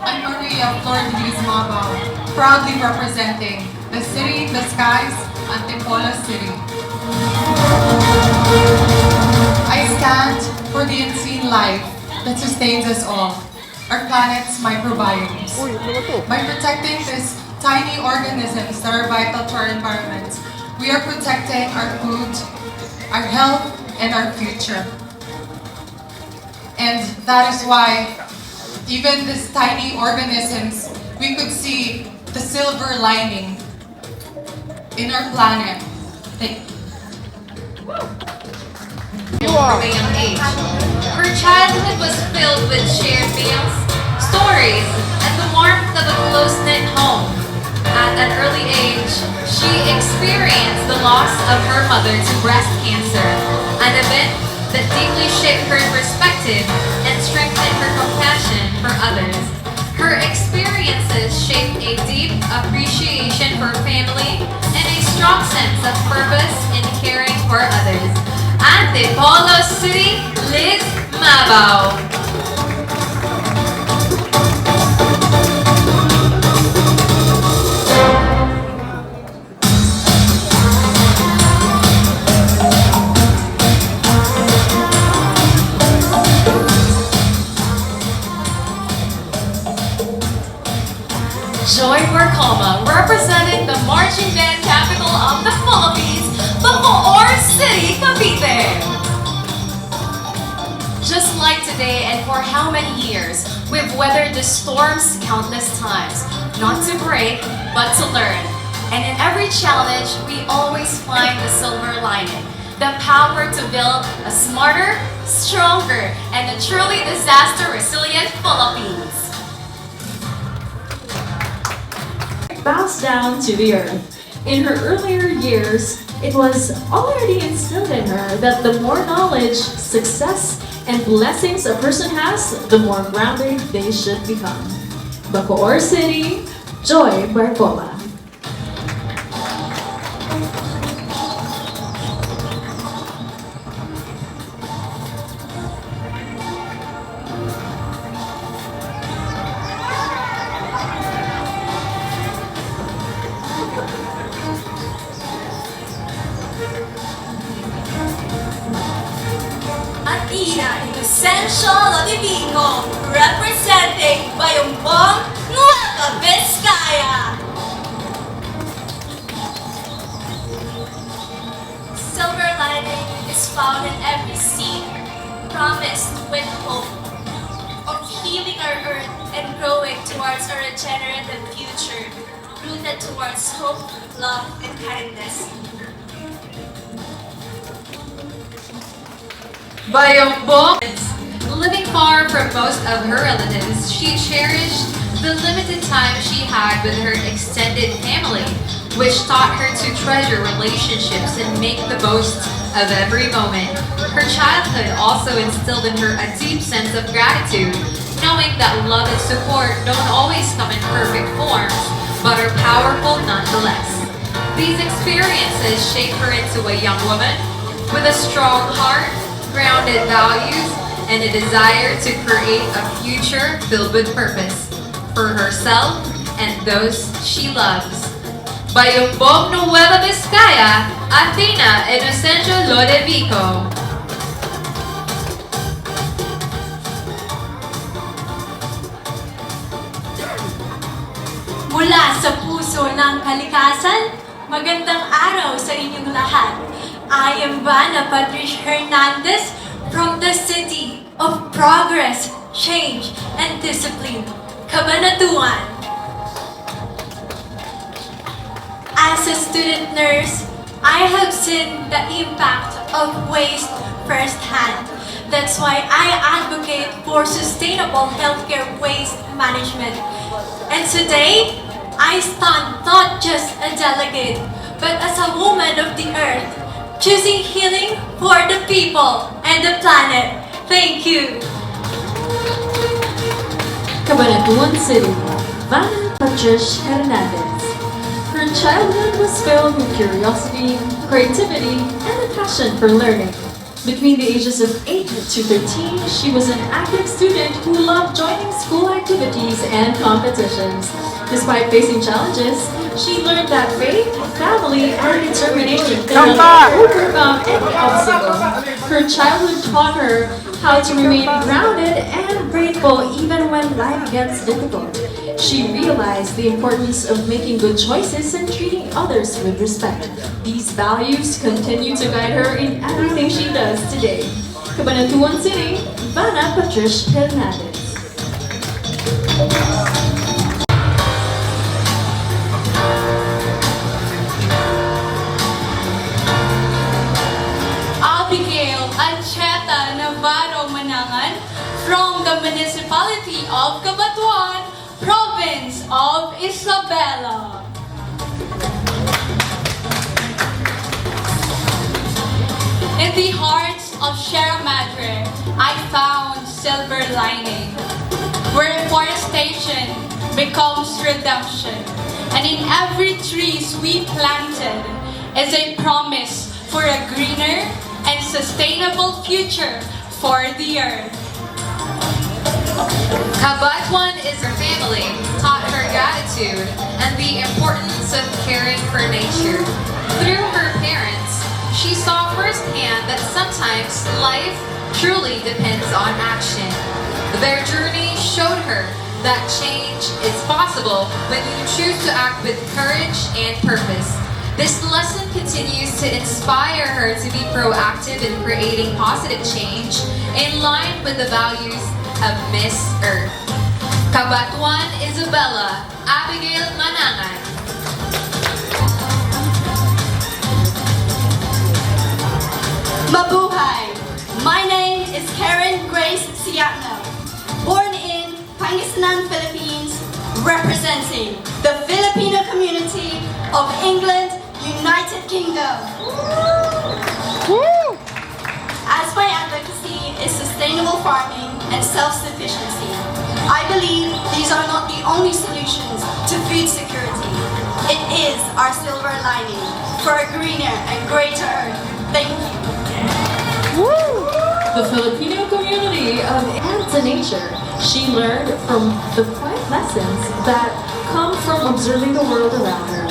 I'm Maria Mabao, proudly representing the city, the skies, Antipolo City. I stand for the unseen life that sustains us all, our planet's microbiomes. By protecting these tiny organisms that are vital to our environment, we are protecting our food, our health, and our future. And that is why even these tiny organisms, we could see the silver lining in our planet. From a young age. Her childhood was filled with shared meals, stories, and the warmth of a close-knit home. At an early age, she experienced the loss of her mother to breast cancer, an event that deeply shaped her perspective and strengthened her compassion for others. Her experiences shaped a deep appreciation for family and a strong sense of purpose in caring for others. Antipolo City, Liz Mabao. Joy Barcoma, representing the marching band capital of the Philippines, Bacoor City, Cavite. Just like today and for how many years, we've weathered the storms countless times, not to break, but to learn. And in every challenge, we always find the silver lining, the power to build a smarter, stronger, and a truly disaster-resilient Philippines. Bows down to the earth. In her earlier years, it was already instilled in her that the more knowledge, success, and blessings a person has, the more grounded they should become. Bacoor City, Joy Barcoma. Essential Vico, representing Bayumbong, Nueva Vizcaya. Silver lining is found in every seed, promised with hope of healing our earth and growing towards a regenerative future, rooted towards hope, love, and kindness. Bayumbong. Living far from most of her relatives, she cherished the limited time she had with her extended family, which taught her to treasure relationships and make the most of every moment. Her childhood also instilled in her a deep sense of gratitude, knowing that love and support don't always come in perfect forms, but are powerful nonetheless. These experiences shape her into a young woman with a strong heart, grounded values, and a desire to create a future filled with purpose for herself and those she loves. Bayumbong, Nueva Vizcaya, Athena Inocencio Lodevico. Mula sa puso ng kalikasan, magandang araw sa inyong lahat. I am Vanna Patricia Hernandez from the City of Progress, Change, and Discipline, Cabanatuan. As a student nurse, I have seen the impact of waste firsthand. That's why I advocate for sustainable healthcare waste management. And today, I stand not just a delegate, but as a woman of the earth, choosing healing for the people and the planet. Thank you. Cabanatuan City, Vanna Patricia Hernandez. Her childhood was filled with curiosity, creativity, and a passion for learning. Between the ages of 8 to 13, she was an active student who loved joining school activities activities and competitions. Despite facing challenges, she learned that faith, family, and determination can overcome any obstacle. Her childhood taught her how to remain grounded and grateful even when life gets difficult. She realized the importance of making good choices and treating others with respect. These values continue to guide her in everything she does today. Cabanatuan City, Ivana Patricia Hernandez. Abigail Ancheta Navarro Manangan from the municipality of Cabanatuan, province of Isabela. In the hearts of Sierra Madre, I found silver lining, where forestation becomes redemption, and in every trees we planted is a promise for a greener and sustainable future for the earth. Cabatuan is her family, taught her gratitude and the importance of caring for nature. Through her parents, she saw firsthand that sometimes life truly depends on action. Their journey showed her that change is possible when you choose to act with courage and purpose. This lesson continues to inspire her to be proactive in creating positive change in line with the values of Miss Earth. Cabatuan Isabella Abigail Manangan. Mabuhay! My name is Karen Grace Siatno, born in Pangasinan, Philippines, representing the Filipino community of England, United Kingdom. As my advocacy is sustainable farming and self-sufficiency, I believe these are not the only solutions to food security. It is our silver lining for a greener and greater earth. Thank you. The Filipino community of and to nature. She learned from the quiet lessons that come from observing the world around her.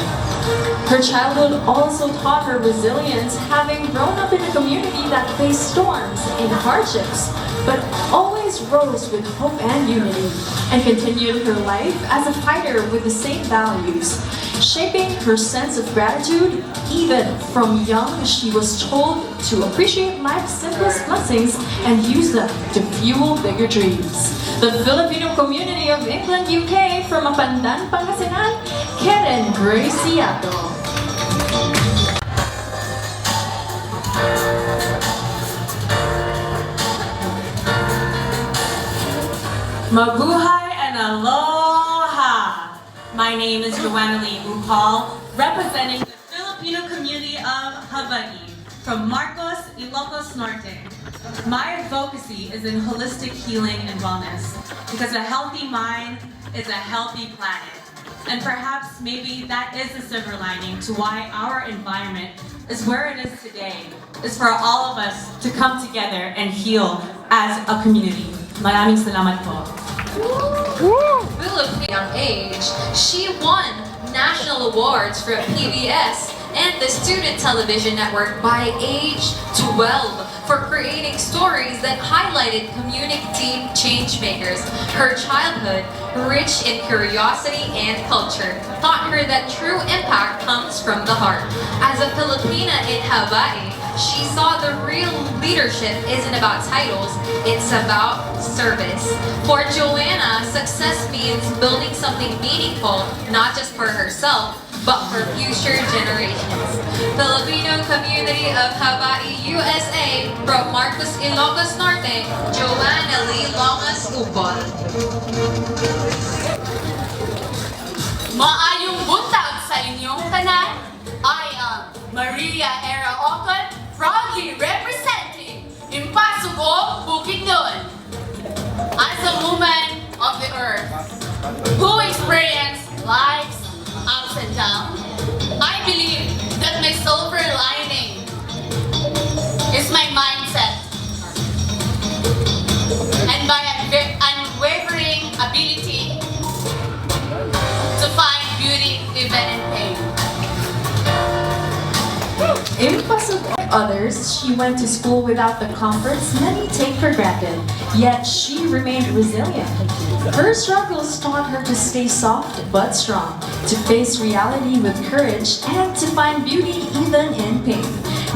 Her childhood also taught her resilience, having grown up in a community that faced storms and hardships, but always rose with hope and unity, and continued her life as a fighter with the same values, shaping her sense of gratitude. Even from young, she was told to appreciate life's simplest blessings and use them to fuel bigger dreams. The Filipino community of England, UK, from Mapandan, Pangasinan, Karen Graciato. Mabuhay and aloha! My name is Joanna Lee Upal, representing the Filipino community of Hawaii from Marcos, Ilocos Norte. My advocacy is in holistic healing and wellness because a healthy mind is a healthy planet. And perhaps maybe that is the silver lining to why our environment is where it is today, is for all of us to come together and heal as a community. Maraming salamat po. Philip, young age, she won national awards from PBS and the Student Television Network by age 12 for creating stories that highlighted community change makers. Her childhood, rich in curiosity and culture, taught her that true impact comes from the heart. As a Filipina in Hawaii, she saw the real leadership isn't about titles, it's about service. For Joanna, success means building something meaningful, not just for herself, but for future generations. Filipino community of Hawaii, USA, from Marcos, Ilocos Norte, Joanna Lee Longas Upol. Maayong buntag sa inyong tanan. I am Maria Era Ocon, proudly representing Impasugo, Bukidnon. As a woman of the earth who experienced life's ups and downs, I believe that my silver lining is my mindset and my unwavering ability Others, she went to school without the comforts many take for granted, yet she remained resilient. Her struggles taught her to stay soft but strong, to face reality with courage, and to find beauty even in pain.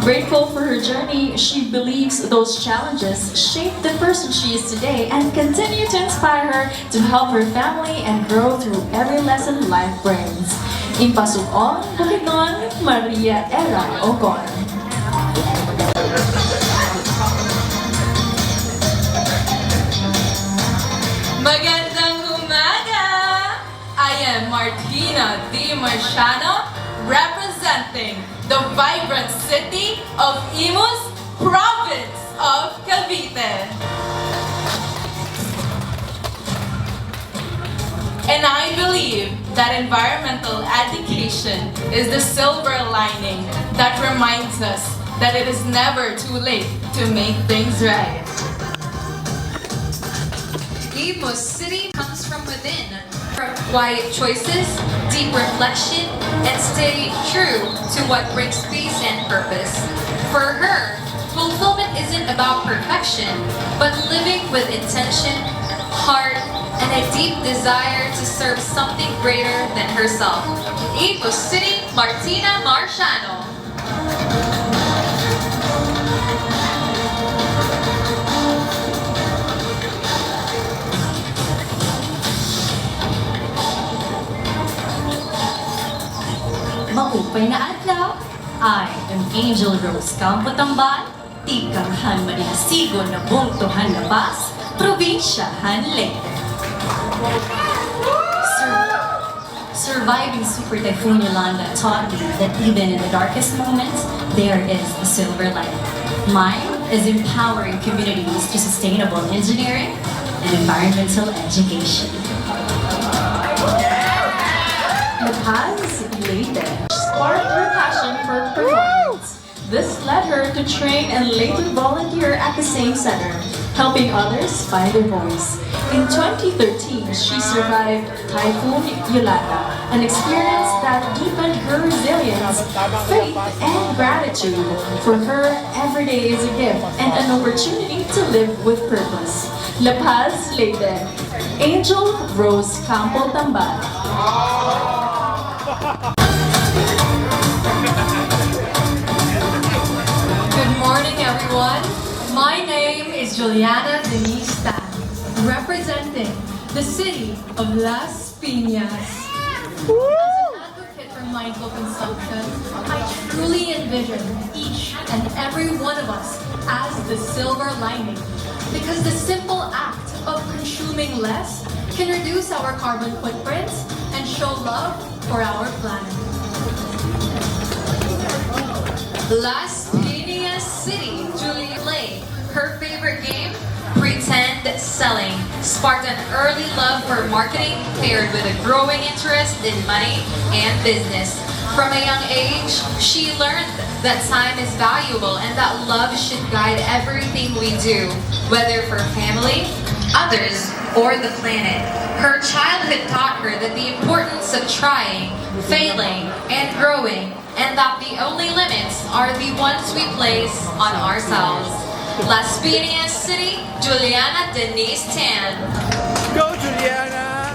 Grateful for her journey, she believes those challenges shaped the person she is today and continue to inspire her to help her family and grow through every lesson life brings. Impasukon, Bukidnon, Maria Era Ocon. Magandang umaga! I am Martina D. Marciano, representing the vibrant city of Imus, province of Cavite. And I believe that environmental education is the silver lining that reminds us that it is never too late to make things right. Imus City comes from within. From quiet choices, deep reflection, and stay true to what brings peace and purpose. For her, fulfillment isn't about perfection, but living with intention, heart, and a deep desire to serve something greater than herself. Imus City, Martina Marciano. Maupay na adlaw, I am Angel Rose Campotamban, Tikanghan Marinasigo na Bungtuhan Labas, Probinsyahan Leyte. Surviving Super Typhoon Yolanda taught me that even in the darkest moments, there is a silver lining. Mine is empowering communities through sustainable engineering and environmental education. Paz Leyte sparked her passion for performance. This led her to train and later volunteer at the same center, helping others find their voice. In 2013, she survived Typhoon Yolanda, an experience that deepened her resilience, faith, and gratitude. For her, every day is a gift and an opportunity to live with purpose. La Paz Leyte, Angel Rose Campo Tamban. Good morning, everyone. My name is Juliana Denise Tan, representing the city of Las Piñas. As an advocate for mindful consumption, I truly envision each and every one of us as the silver lining, because the simple act of consuming less can reduce our carbon footprints and show love for our planet. Las Piñas City, Julia Lay. Her favorite game? Pretend selling. Sparked an early love for marketing paired with a growing interest in money and business. From a young age, she learned that time is valuable and that love should guide everything we do, whether for family, others, or the planet. Her childhood taught her that the importance of trying, failing, and growing, and that the only limits are the ones we place on ourselves. Las Piñas City, Juliana Denise Tan. Go, Juliana!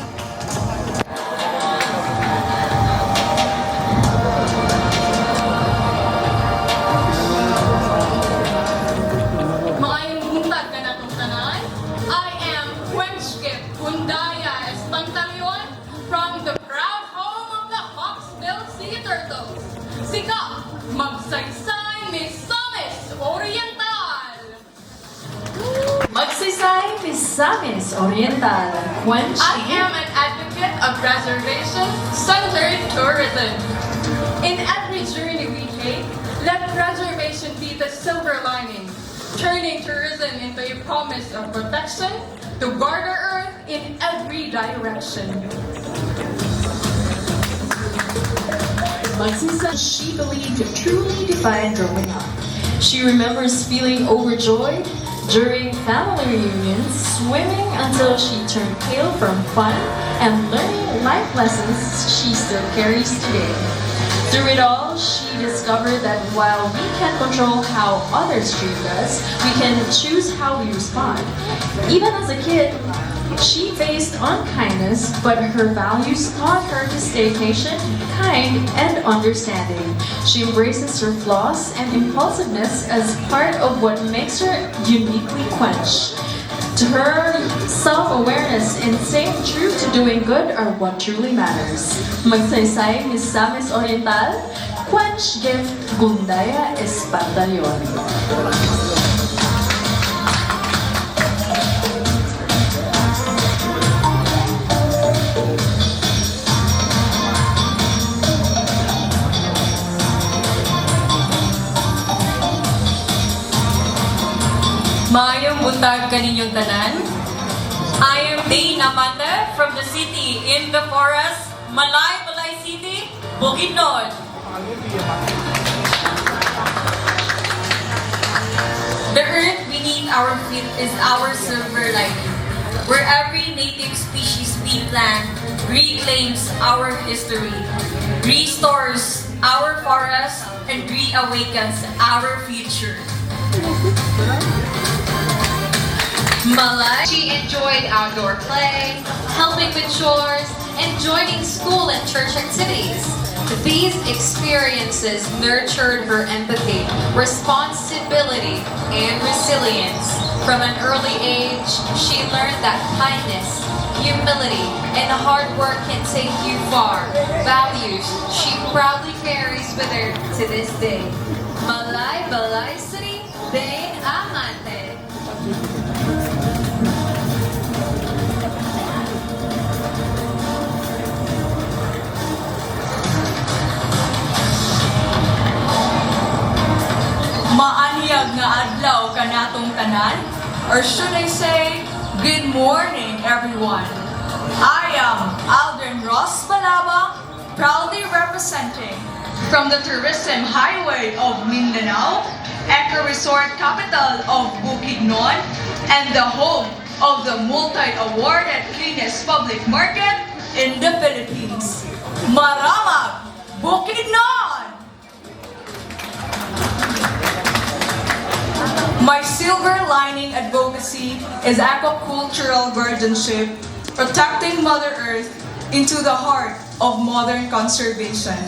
Maayong buntag ka na itong tanan. I am Quenchkip Hundaya Espantalion from the proud home of the Hawksbill Sea Turtles. Sika, magsaysay, Misamis Oriental! Magsaysay, Misamis Oriental. I am an advocate of reservation-centered tourism. In every journey we take, let reservation be the silver lining, turning tourism into a promise of protection to guard our earth in every direction. Magsaysay, she believed truly defined growing up. She remembers feeling overjoyed, During family reunions, swimming until she turned pale from fun, and learning life lessons she still carries today. Through it all, she discovered that while we can't control how others treat us, we can choose how we respond. Even as a kid, she faced unkindness, but her values taught her to stay patient, kind, and understanding. She embraces her flaws and impulsiveness as part of what makes her uniquely Quench. To her, self-awareness and staying true to doing good are what truly matters. Magsaysay Miss Samis Oriental, Quench Gift Gundaya Espantalion. Maayong buntag kaninyong tanan. I am Dane Amanda from the city in the forest, Malay City, Bukidnon. The earth beneath our feet is our silver lining, where every native species we plant reclaims our history, restores our forests, and reawakens our future. Malay. She enjoyed outdoor play, helping with chores, and joining school and church activities. These experiences nurtured her empathy, responsibility, and resilience. From an early age, she learned that kindness, humility, and hard work can take you far. Values she proudly carries with her to this day. Malay City, Dane Amante. Maanyag nga adlaw kanatong tanan, or should I say, good morning everyone. I am Aldrin Ross Balaba, proudly representing from the tourism highway of Mindanao, eco-resort capital of Bukidnon, and the home of the multi-awarded cleanest public market in the Philippines. Maramag, Bukidnon! My silver lining advocacy is aquacultural guardianship, protecting Mother Earth into the heart of modern conservation.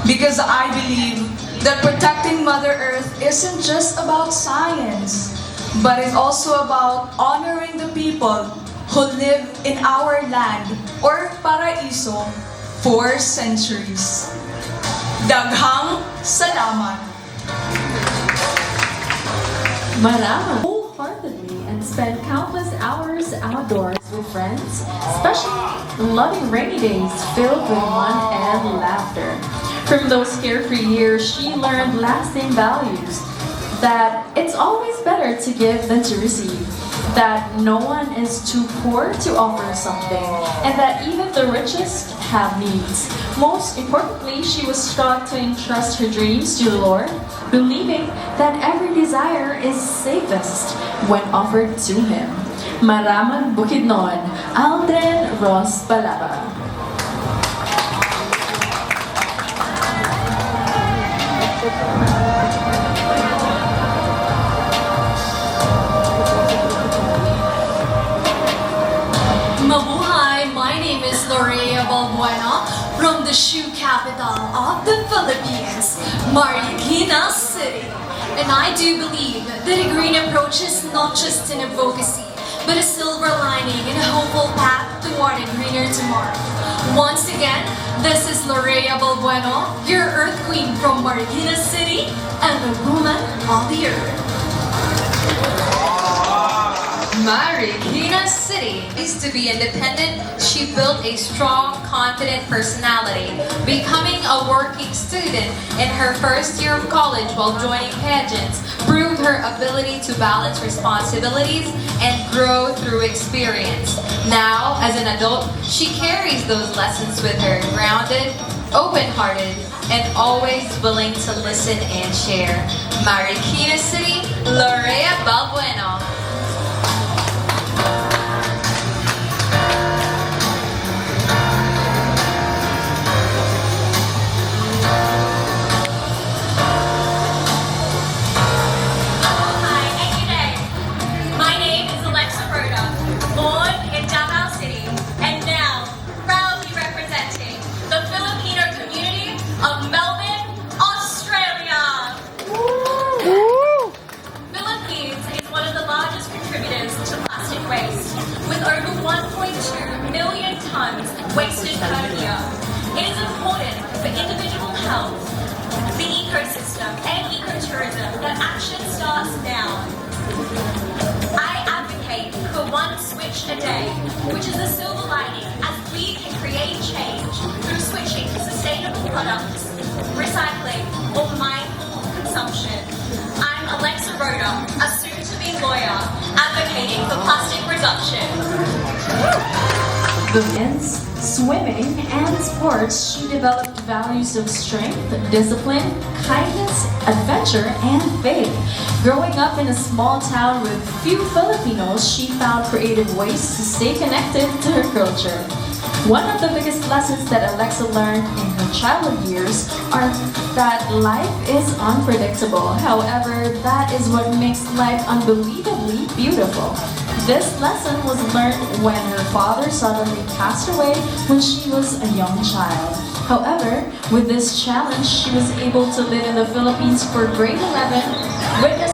Because I believe that protecting Mother Earth isn't just about science, but it's also about honoring the people who live in our land, or paraiso, for centuries. Daghang salamat! Marama wholeheartedly and spend countless hours outdoors with friends, especially loving rainy days filled with fun and laughter. From those carefree years, she learned lasting values, that it's always better to give than to receive, that no one is too poor to offer something, and that even the richest have needs. Most importantly, she was taught to entrust her dreams to the Lord, believing that every desire is safest when offered to Him. Maramag Bukidnon, Aldrin Ross Balaba. Mabuhay! My name is Lorea Balbuena from the shoe capital of the Philippines, Marikina City. And I do believe that a green approach is not just an advocacy, but a silver lining and a hopeful path toward a greener tomorrow. Once again, this is Lorea Balbuena, your Earth Queen from Marikina City and the woman of the Earth. Marikina City is to be independent. She built a strong, confident personality, becoming a working student in her first year of college while joining pageants, proved her ability to balance responsibilities and grow through experience. Now, as an adult, she carries those lessons with her, grounded, open-hearted, and always willing to listen and share. Marikina City, Lorea Balbueno. Born in Davao City, and now proudly representing the Filipino community of Melbourne, Australia. Philippines is one of the largest contributors to plastic waste, with over 1.2 million tons wasted per year. It is important for individual health, the ecosystem, and ecotourism that action starts now. I advocate for one switch a day, which is a silver lining as we can create change through switching to sustainable products, recycling, or mindful consumption. I'm Alexa Rhoda, a soon-to-be lawyer advocating for plastic reduction. Dance, swimming, and sports, she developed values of strength, discipline, kindness, adventure, and faith. Growing up in a small town with few Filipinos, she found creative ways to stay connected to her culture. One of the biggest lessons that Alexa learned in her childhood years are that life is unpredictable. However, that is what makes life unbelievably beautiful. This lesson was learned when her father suddenly passed away when she was a young child. However, with this challenge, she was able to live in the Philippines for grade 11, witness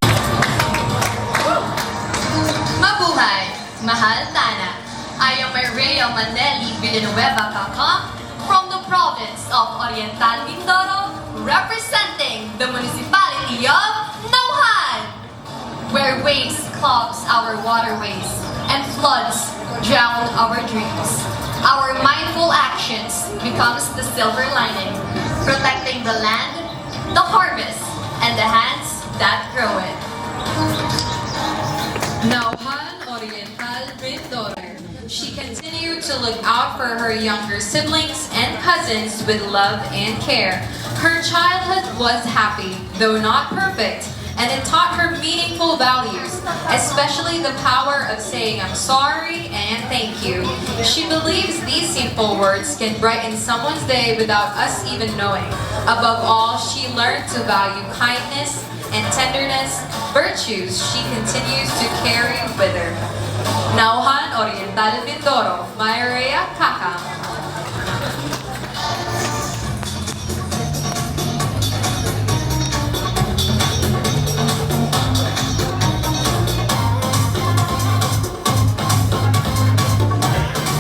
Mabuhay! Mahal Tana! I am Maria Maneli Villanueva Kaka from the province of Oriental Mindoro, representing the municipality of Nauhan, where waste clogs our waterways and floods drown our dreams. Our mindful actions becomes the silver lining, protecting the land, the harvest, and the hands that grow it. Nauhan Oriental Mindoro. She continued to look out for her younger siblings and cousins with love and care. Her childhood was happy, though not perfect, and it taught her meaningful values, especially the power of saying I'm sorry and thank you. She believes these simple words can brighten someone's day without us even knowing. Above all, she learned to value kindness and tenderness, virtues she continues to carry with her. Nauhan Oriental Mindoro, Maria Kaka.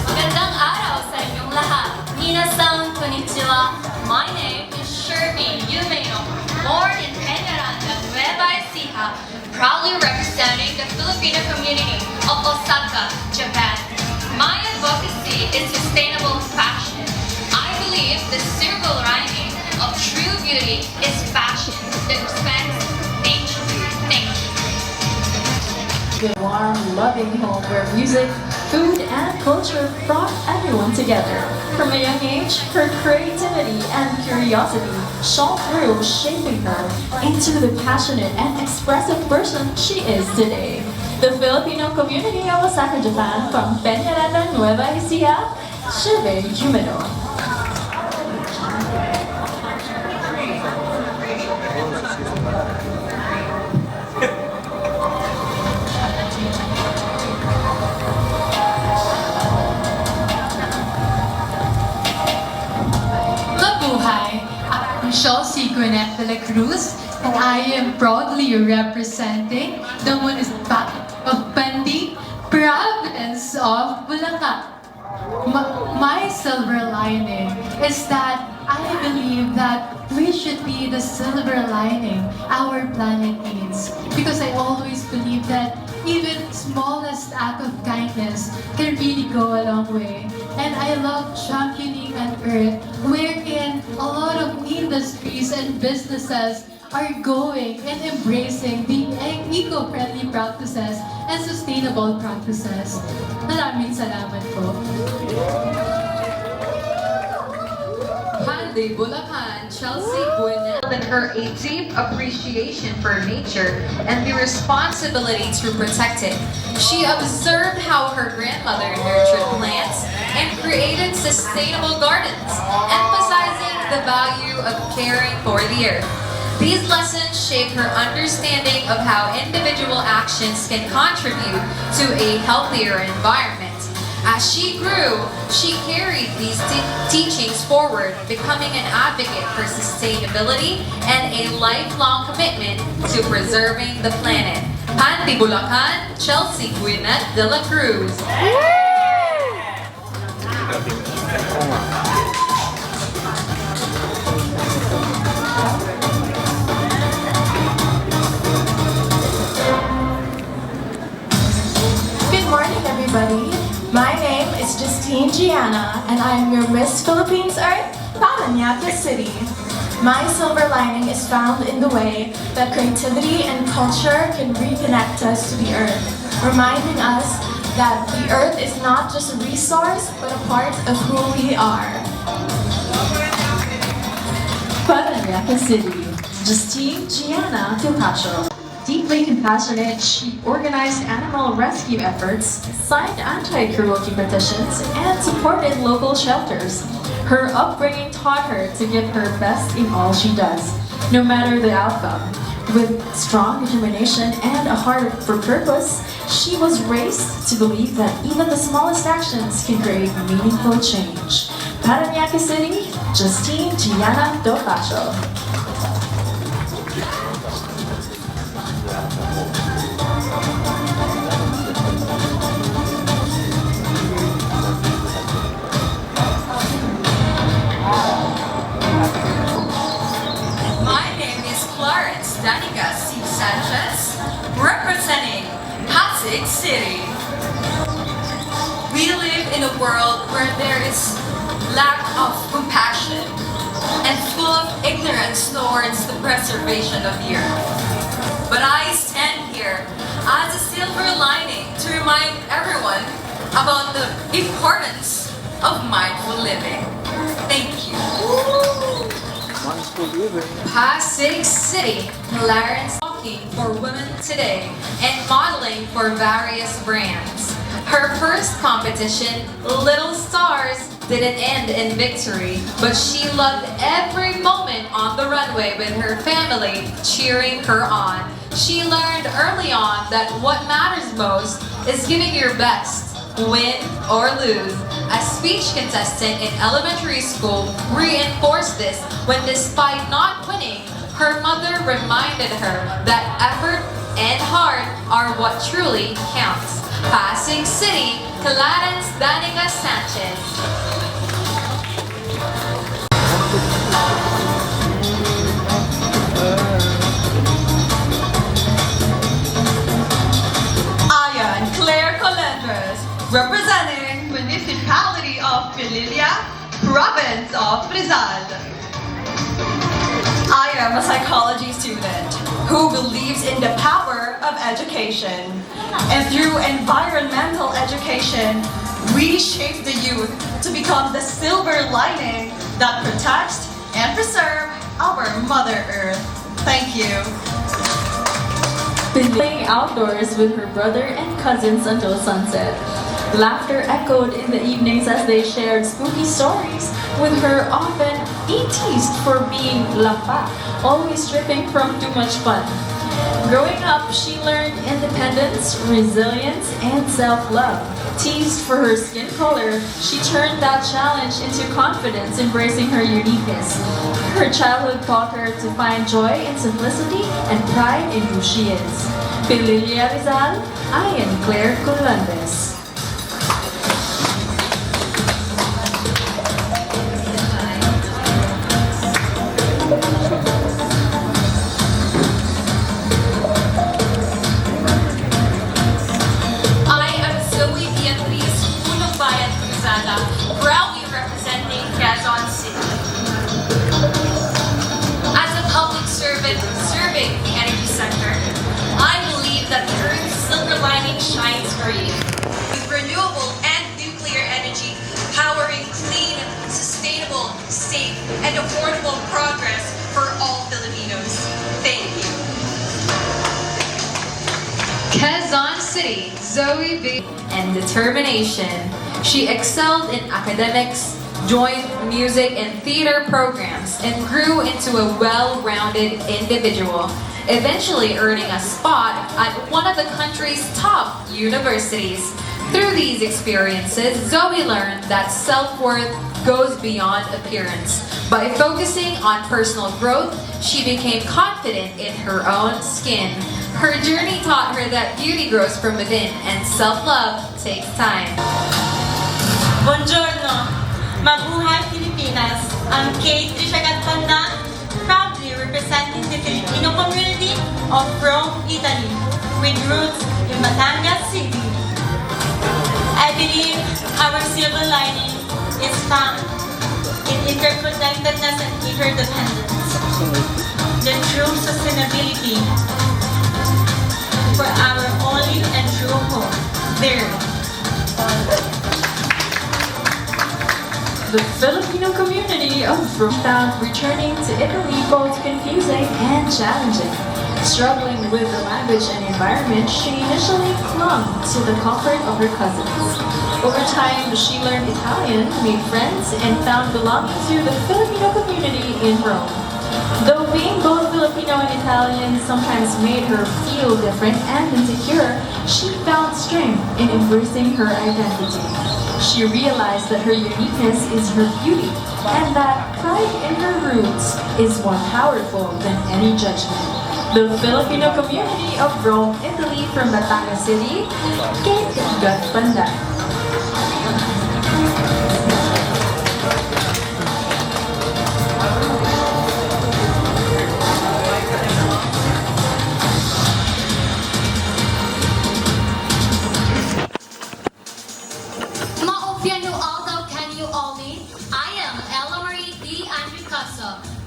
Magandang araw sa inyong lahat. Minasan, konnichiwa. My name is Sherby Yumeno, born in Peñaranda, Nueva Ecija, proudly representing the Filipino community of Osaka, Japan. My advocacy is sustainable fashion. I believe the silver lining of true beauty is fashion that respects nature. Thank you. a warm, loving home where music, food, and culture brought everyone together. From a young age, her creativity and curiosity shone through, shaping her into the passionate and expressive person she is today. The Filipino community of Osaka, Japan, from Peñaranda, Nueva Ecija, Shibe Yumeno. Gwyneth de la Cruz, and I am proudly representing the municipality of Pandi, province of Bulacan. My silver lining is that I believe that we should be the silver lining our planet needs, because I always believe that even smallest act of kindness can really go a long way. And I love championing an earth wherein a lot of industries and businesses are going and embracing the eco-friendly practices and sustainable practices. Maraming salamat po. de Bulacan, Chelsea Buenel, in her a deep appreciation for nature and the responsibility to protect it. She observed how her grandmother nurtured plants and created sustainable gardens, emphasizing the value of caring for the earth. These lessons shaped her understanding of how individual actions can contribute to a healthier environment. As she grew, she carried these teachings forward, becoming an advocate for sustainability and a lifelong commitment to preserving the planet. Panty Bulacan, Chelsea Gwyneth de la Cruz. Good morning, everybody. My name is Justine Gianna, and I am your Miss Philippines Earth, Paranaque City. My silver lining is found in the way that creativity and culture can reconnect us to the earth, reminding us that the earth is not just a resource, but a part of who we are. Paranaque City, Justine Gianna Filpacho. Deeply compassionate, she organized animal rescue efforts, signed anti-cruelty petitions, and supported local shelters. Her upbringing taught her to give her best in all she does, no matter the outcome. With strong determination and a heart for purpose, she was raised to believe that even the smallest actions can create meaningful change. Paranaque City, Justine Gianna Filpacho. Representing Pasig City. We live in a world where there is lack of compassion and full of ignorance towards the preservation of the earth. But I stand here as a silver lining to remind everyone about the importance of mindful living. Thank you. Pasig City, Clarence walking for women today and modeling for various brands. Her first competition, Little Stars, didn't end in victory, but she loved every moment on the runway with her family cheering her on. She learned early on that what matters most is giving your best, win or lose. A speech contestant in elementary school reinforced this when, despite not winning, her mother reminded her that effort and heart are what truly counts. Pasig City, Clarence Danica Sanchez. Ayan, Claire Colendres, representing Municipality of Pililla, Province of Rizal. I am a psychology student who believes in the power of education. And through environmental education, we shape the youth to become the silver lining that protects and preserves our Mother Earth. Thank you. Been playing outdoors with her brother and cousins until sunset. Laughter echoed in the evenings as they shared spooky stories, with her often being teased for being lapa, always tripping from too much fun. Growing up, she learned independence, resilience, and self-love. Teased for her skin color, she turned that challenge into confidence, embracing her uniqueness. Her childhood taught her to find joy in simplicity and pride in who she is. Pililla Rizal, I am Claire Colendres. Proudly representing Quezon City. As a public servant serving the energy sector, I believe that the Earth's silver lining shines green. We Today, Zoe and determination. She excelled in academics, joined music and theater programs, and grew into a well-rounded individual, eventually earning a spot at one of the country's top universities. Through these experiences, Zoe learned that self-worth goes beyond appearance. By focusing on personal growth, she became confident in her own skin. Her journey taught her that beauty grows from within and self-love takes time. Buongiorno! Mabuhay Pilipinas! I'm Kate Trichagatpanda, proudly representing the Filipino community of Rome, Italy, with roots in Batangas City. I believe our silver lining is found in interconnectedness and interdependence. The true sustainability for our only and true home. There. The Filipino community of Rome found returning to Italy both confusing and challenging. Struggling with the language and environment, she initially clung to the comfort of her cousins. Over time, she learned Italian, made friends, and found belonging to the Filipino community in Rome. Though being both Filipino and Italian sometimes made her feel different and insecure, she found strength in embracing her identity. She realized that her uniqueness is her beauty, and that pride in her roots is more powerful than any judgment. The Filipino community of Rome, Italy from Batangas City, Kate Trichagatpanda.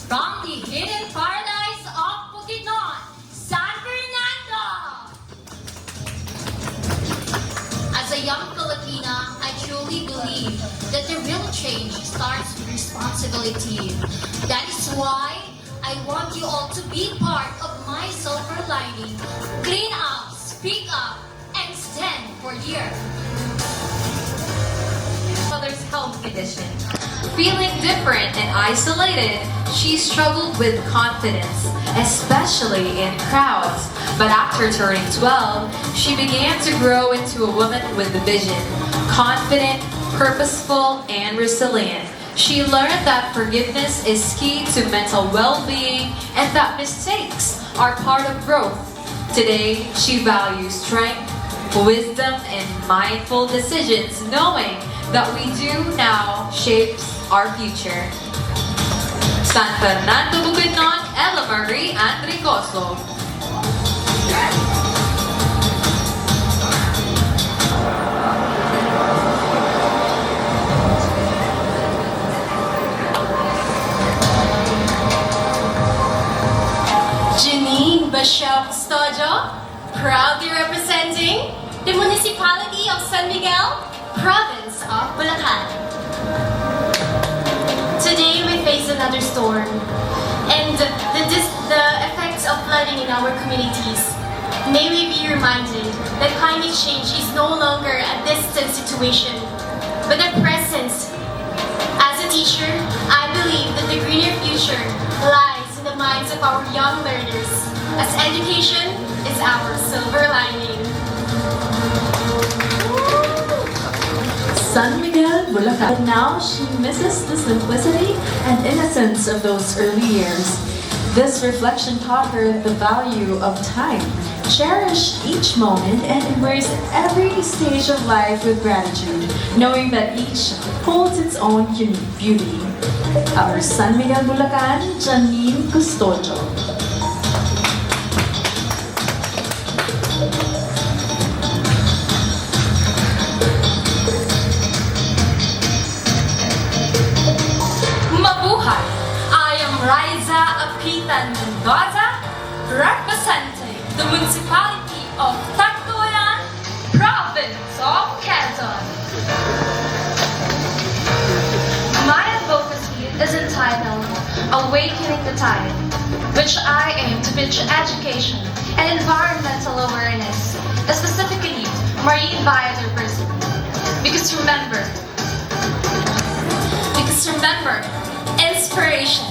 From the hidden paradise of Bukidnon, San Fernando! As a young Filipina, I truly believe that the real change starts with responsibility. That is why I want you all to be part of my silver lining. Clean up, speak up, and stand for the earth. Mother's health condition. Feeling different and isolated, she struggled with confidence, especially in crowds. But after turning 12, she began to grow into a woman with a vision, confident, purposeful, and resilient. She learned that forgiveness is key to mental well-being and that mistakes are part of growth. Today, she values strength, wisdom, and mindful decisions, knowing that we do now shapes our future. San Fernando, Bukidnon, Ella Marie Andricoso. Janine Bashel Custodio, proudly representing the municipality of San Miguel, province of Bulacan. Today we face another storm and the effects of flooding in our communities. May we be reminded that climate change is no longer a distant situation, but a presence. As a teacher, I believe that the greener future lies in the minds of our young learners, as education is our silver lining. San Miguel, Bulacan. And now she misses the simplicity and innocence of those early years. This reflection taught her the value of time. Cherish each moment and embrace every stage of life with gratitude, knowing that each holds its own unique beauty. Our San Miguel, Bulacan, Janine Custodio. Mabuhay! I am Riza Apitan Mendoza, representing the municipality of Tacloban, province of Quezon. My advocacy is entitled Awakening the Tide, which I aim to bridge education and environmental awareness, specifically Marine Viator person. Because remember, inspiration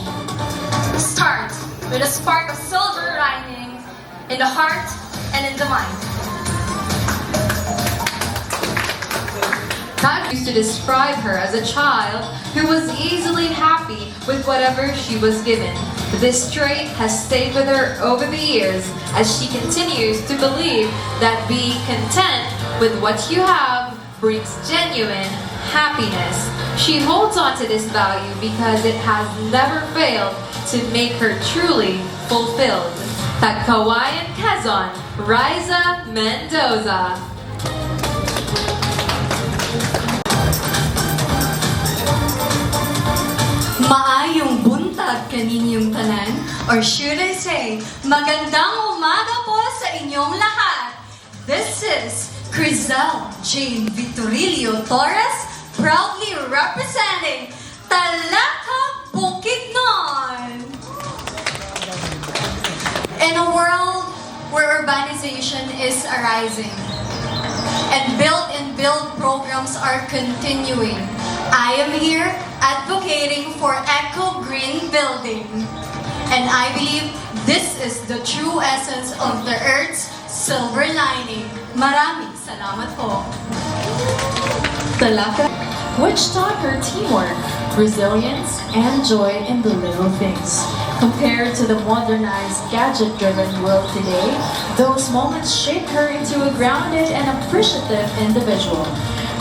starts with a spark of silver lining in the heart and in the mind. That used to describe her as a child who was easily happy with whatever she was given. This trait has stayed with her over the years as she continues to believe that being content with what you have brings genuine happiness. She holds on to this value because it has never failed to make her truly fulfilled. Tagkawayan Quezon, Riza Mendoza. Maayong buntag kaninyong tanan, or should I say, magandang umaga po sa inyong lahat. This is Crizel Jane Vitorilio Torres, proudly representing Talaka Bukidnon. In a world where urbanization is arising and build programs are continuing, I am here advocating for eco-green building. And I believe this is the true essence of the Earth's silver lining. Maraming salamat po. Talaka, which taught her teamwork, resilience, and joy in the little things. Compared to the modernized, gadget-driven world today, those moments shaped her into a grounded and appreciative individual.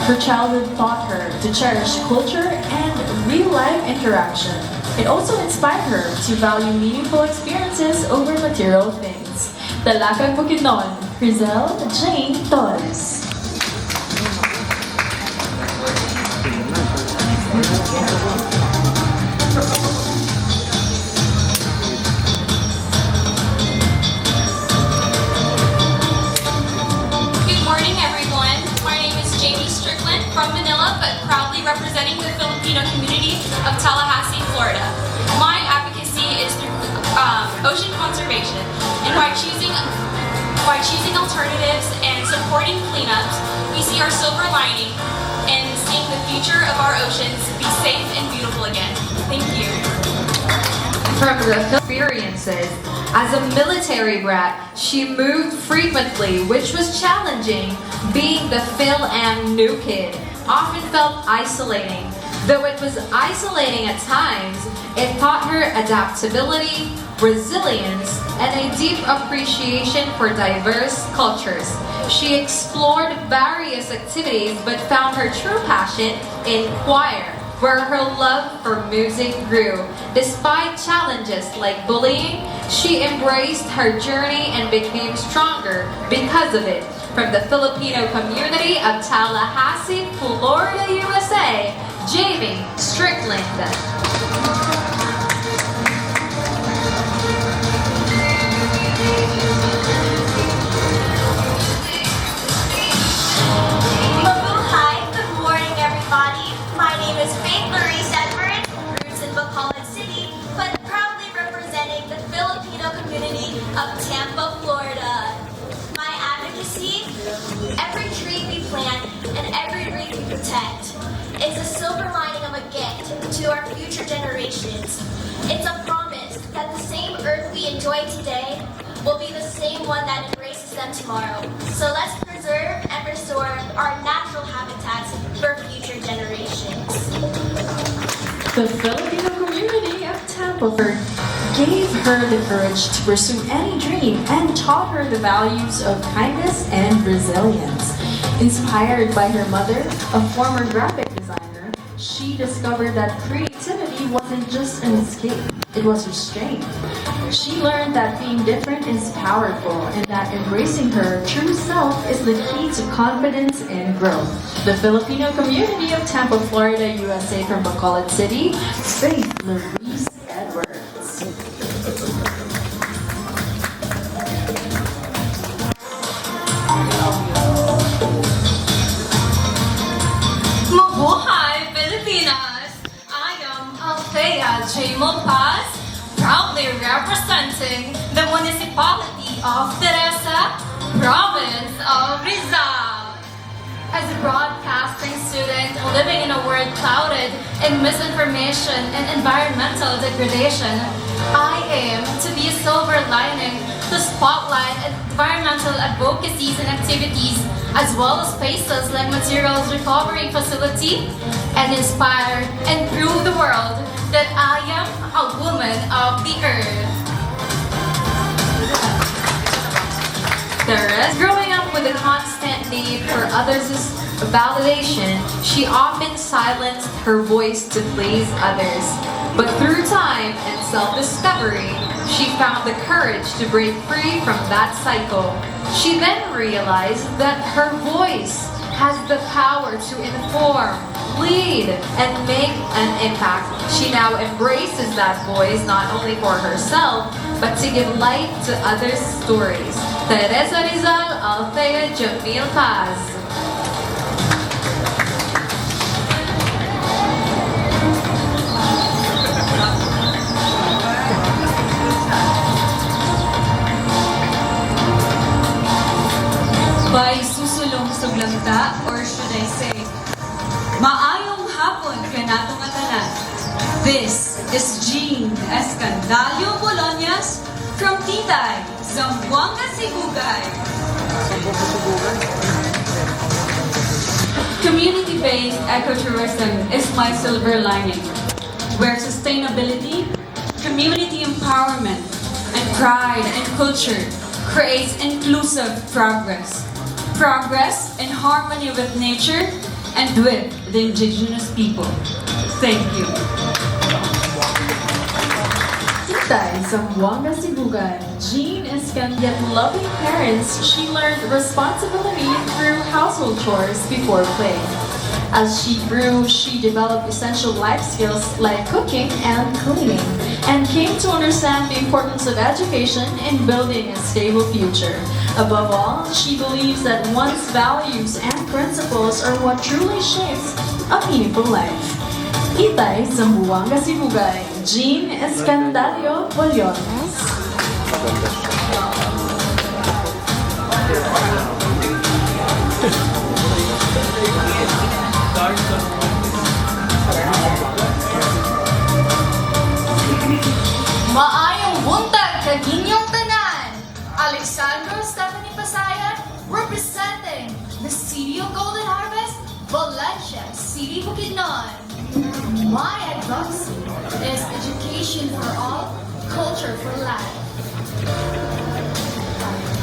Her childhood taught her to cherish culture and real-life interaction. It also inspired her to value meaningful experiences over material things. Talaka Bukidnon, Crizel Jane Torres. From Manila, but proudly representing the Filipino community of Tallahassee, Florida. My advocacy is through ocean conservation, and by choosing alternatives and supporting cleanups, we see our silver lining and seeing the future of our oceans be safe and beautiful again. Thank you. From the experiences, as a military brat, she moved frequently, which was challenging. Being the Phil-Am new kid often felt isolating. Though it was isolating at times, it taught her adaptability, resilience, and a deep appreciation for diverse cultures. She explored various activities but found her true passion in choir, where her love for music grew. Despite challenges like bullying, she embraced her journey and became stronger because of it. From the Filipino community of Tallahassee, Florida, USA, Jamie Strickland. Mabuhay! Good morning, everybody. My name is Faith Maurice Edwards, roots in Bacolod City, but proudly representing the Filipino community of Tampa, Florida. My advocacy, every tree we plant and every reef we protect is a silver lining of a gift to our future generations. It's a promise that the same earth we enjoy today will be the same one that embraces them tomorrow. So let's preserve and restore our natural habitats for future generations. The Filipino community of Tampa gave her the courage to pursue any dream and taught her the values of kindness and resilience. Inspired by her mother, a former graphic designer, she discovered that creativity wasn't just an escape, it was restraint. She learned that being different is powerful and that embracing her true self is the key to confidence and growth. The Filipino community of Tampa, Florida, USA from Bacolod City, Faith Maurice Edwards. Mabuhay, Pilipinas! I am Althea J. Mopaz, proudly representing the municipality of Teresa, province of Rizal. As a broadcasting student living in a world clouded in misinformation and environmental degradation, I aim to be a silver lining to spotlight environmental advocacies and activities, as well as spaces like materials recovery facility, and inspire and prove the world that I am a woman of the earth. Growing up with a constant need for others' validation, she often silenced her voice to please others. But through time and self-discovery, she found the courage to break free from that cycle. She then realized that her voice has the power to inform, lead, and make an impact. She now embraces that voice not only for herself, but to give light to others' stories. Teresa Rizal, Althea Jamil Paz. By susulong suglangta, or should I say, maayong hapon kanatong atanan. This is Jean Escandalio Boloñas from Titay, Zamboanga, Sibugay. Community-based ecotourism is my silver lining, where sustainability, community empowerment, and pride and culture creates inclusive progress. Progress in harmony with nature and with the indigenous people. Thank you. Titay, Zamboanga, Sibugay, Jean Escandalio. Yet loving parents, she learned responsibility through household chores before play. As she grew, she developed essential life skills like cooking and cleaning, and came to understand the importance of education in building a stable future. Above all, she believes that one's values and principles are what truly shapes a meaningful life. Itay, Zamboanga, Sibugay, Jean Escandalio Boloñas. Maayong buntag kaginyong tanan! Alexandra Stephanie Pasayan, representing the City of Golden Harvest, Valencia City, Bukidnon. My advocacy is education for all, culture for life.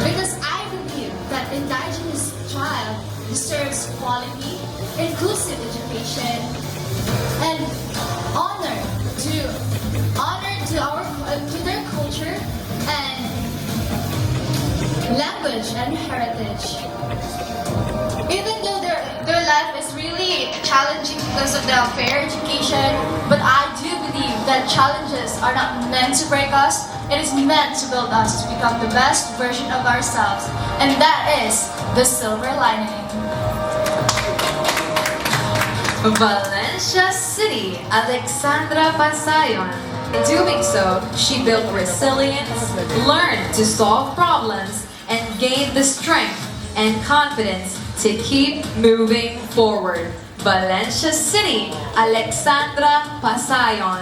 Because I believe that indigenous child deserves quality, inclusive education, and honor to their culture and language and heritage. Even though their life is really challenging because of the fair education, but I do believe that challenges are not meant to break us. It is meant to build us to become the best version of ourselves, and that is the silver lining. Valencia City, Alexandra Pasayon. In doing so, she built resilience, learned to solve problems, and gained the strength and confidence to keep moving forward. Valencia City, Alexandra Pasayon.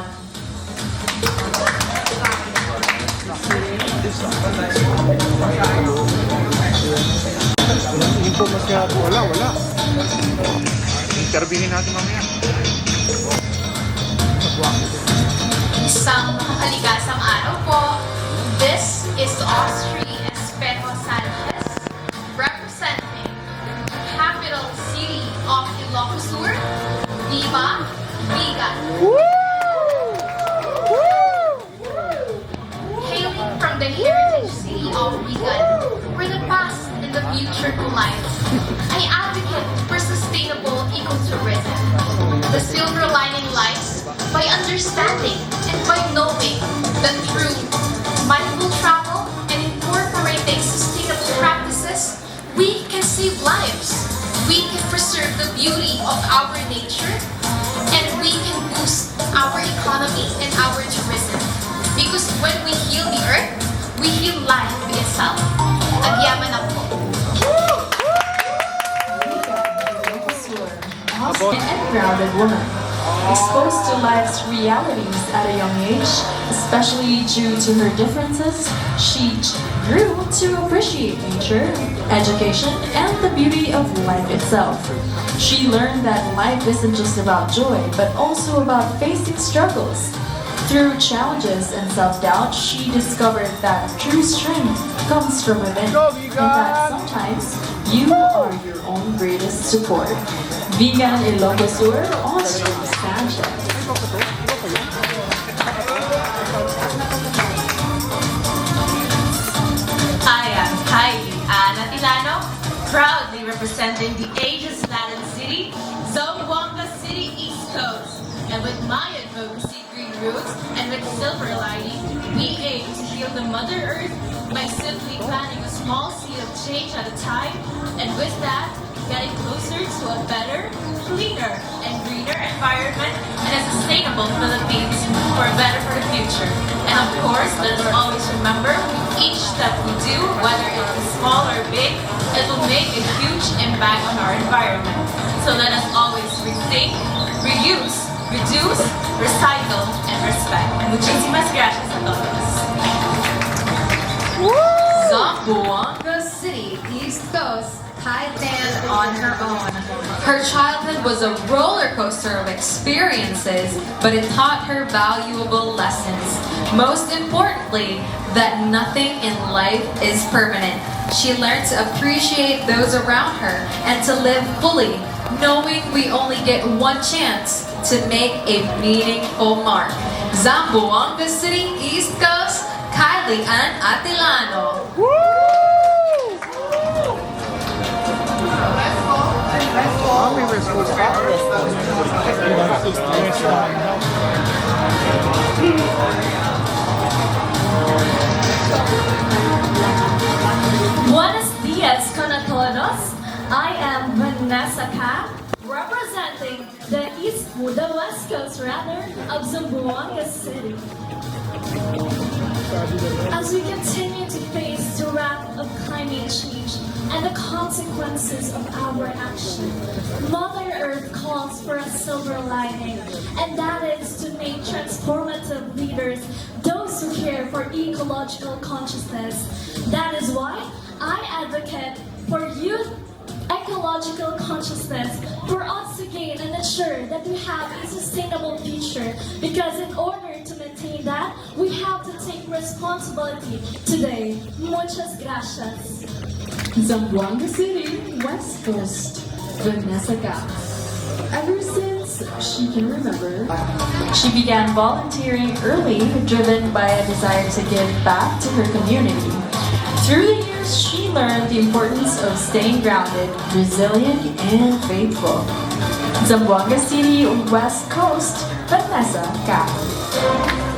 Impormasyon po, wala. Interviewin natin mamaya. Isang makakaligasang araw po. This is Austri Espejo Sanchez, representing the capital city of Ilocos Sur, Viva Vigan. Hailing from the heritage city of Vigan, where the past and the future collide, I advocate for sustainable ecotourism. The silver lining lies by understanding and by knowing that through mindful travel and incorporating sustainable practices, we can save lives, we can preserve the beauty of our nature, and we can boost our economy and our tourism. Because when we heal the earth, we heal life itself. Agyaman ako. grounded woman. Exposed to life's realities at a young age, especially due to her differences, she grew to appreciate nature, education, and the beauty of life itself. She learned that life isn't just about joy, but also about facing struggles. Through challenges and self-doubt, she discovered that true strength comes from within, and that sometimes you are your own greatest support. Vegan Ilocos Sur, Austria Sanchez. I am Kylie Ana Tilano, proudly representing the Aegis Latin City, Zamboanga City, East Coast. And with my advocacy green roots and with silver lining, we aim to heal the Mother Earth by simply planting a small seed of change at a time, and with that, getting closer to a better, cleaner, and greener environment and a sustainable Philippines for the future. And of course, let us always remember, each step we do, whether it is small or big, it will make a huge impact on our environment. So let us always rethink, reuse, reduce, recycle, and respect. Muchísimas gracias a todos. Zamboanga City, East Coast, Thailand on her own. Her childhood was a roller coaster of experiences, but it taught her valuable lessons. Most importantly, that nothing in life is permanent. She learned to appreciate those around her and to live fully, knowing we only get one chance to make a meaningful mark. Zamboanga City, East Coast, Kylie and Atilano. Buenos dias con a todos. I am Vanessa Ka, representing the West Coast of Zamboanga City. As we continue to face the wrath of climate change and the consequences of our action, Mother Earth calls for a silver lining, and that is to make transformative leaders those who care for ecological consciousness. That is why I advocate for youth ecological consciousness, for us to gain and ensure that we have a sustainable future, because in order to maintain that, we have to take responsibility today. Muchas gracias. Zamboanga City, West Coast, Vanessa Gas. Ever since she can remember, she began volunteering early, driven by a desire to give back to her community. Through the years, she learned the importance of staying grounded, resilient, and faithful. Zamboanga City, West Coast, Vanessa Gas.